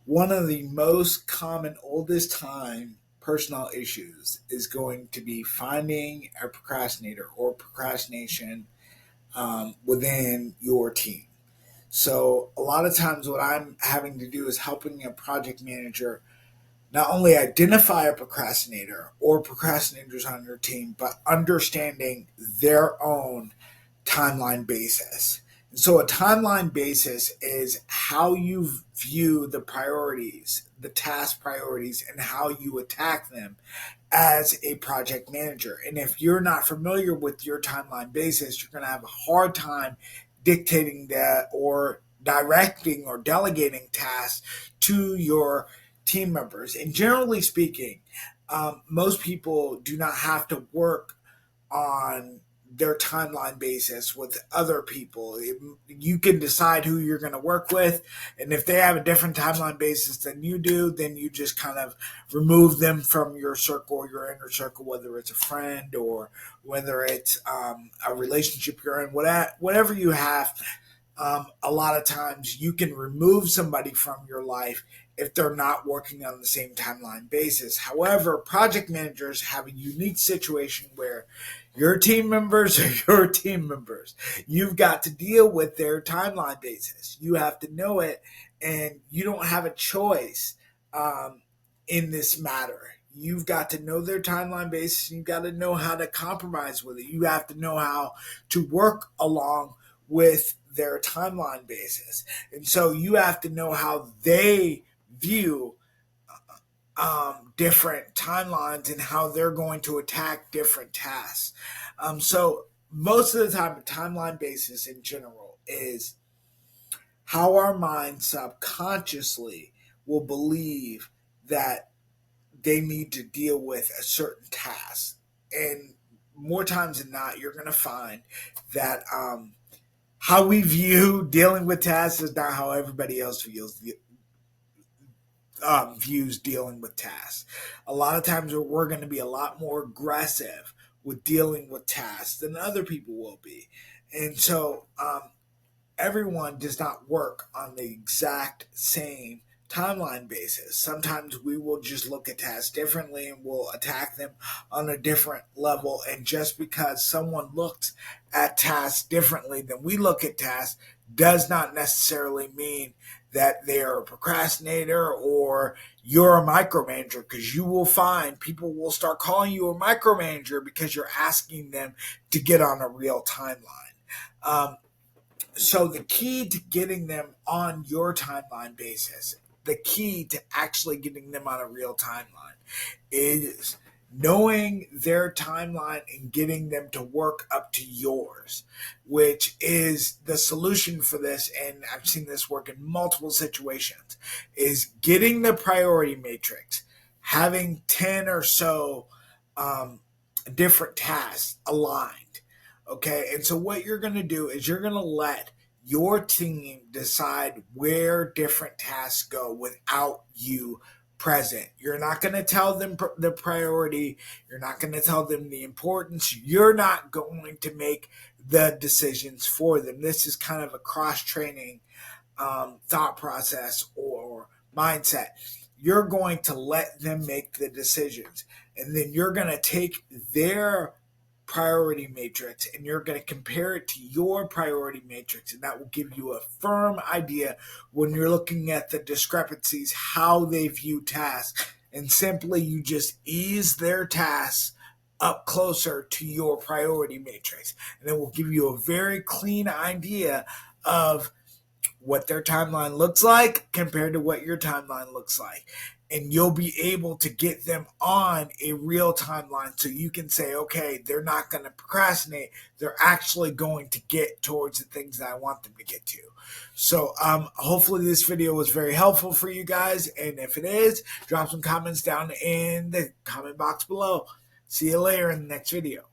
one of the most common, oldest time personal issues is going to be finding a procrastinator or procrastination within your team. So, a lot of times, what I'm having to do is helping a project manager not only identify a procrastinator or procrastinators on your team, but understanding their own timeline basis. And so, a timeline basis is how you view the priorities, the task priorities, and how you attack them as a project manager. And if you're not familiar with your timeline basis, you're going to have a hard time dictating that or directing or delegating tasks to your team members. And generally speaking, most people do not have to work on their timeline basis with other people. You can decide who you're going to work with, and if they have a different timeline basis than you do, then you just kind of remove them from your circle, your inner circle, whether it's a friend or whether it's a relationship you're in, whatever you have. A lot of times you can remove somebody from your life if they're not working on the same timeline basis. However, project managers have a unique situation where your team members are your team members. You've got to deal with their timeline basis. You have to know it, and you don't have a choice in this matter. You've got to know their timeline basis, and you've got to know how to compromise with it. You have to know how to work along with their timeline basis. And so you have to know how they view different timelines and how they're going to attack different tasks. So most of the time, a timeline basis in general is how our mind subconsciously will believe that they need to deal with a certain task. And more times than not, you're going to find that how we view dealing with tasks is not how everybody else views dealing with tasks. A lot of times we're going to be a lot more aggressive with dealing with tasks than other people will be. And so everyone does not work on the exact same timeline basis. Sometimes we will just look at tasks differently and we'll attack them on a different level. And just because someone looks at tasks differently than we look at tasks does not necessarily mean that they're a procrastinator or you're a micromanager, because you will find people will start calling you a micromanager because you're asking them to get on a real timeline. So the key to getting them on your timeline basis, the key to actually getting them on a real timeline is knowing their timeline and getting them to work up to yours, which is the solution for this. And I've seen this work in multiple situations, is getting the priority matrix, having 10 or so different tasks aligned. Okay. And so what you're going to do is you're going to let your team decide where different tasks go without you present. You're not going to tell them the priority. You're not going to tell them the importance. You're not going to make the decisions for them. This is kind of a cross-training thought process or mindset. You're going to let them make the decisions, and then you're going to take their priority matrix and you're going to compare it to your priority matrix, and that will give you a firm idea when you're looking at the discrepancies, how they view tasks, and simply you just ease their tasks up closer to your priority matrix, and it will give you a very clean idea of what their timeline looks like compared to what your timeline looks like. And you'll be able to get them on a real timeline so you can say, okay, they're not going to procrastinate. They're actually going to get towards the things that I want them to get to. So hopefully this video was very helpful for you guys. And if it is, drop some comments down in the comment box below. See you later in the next video.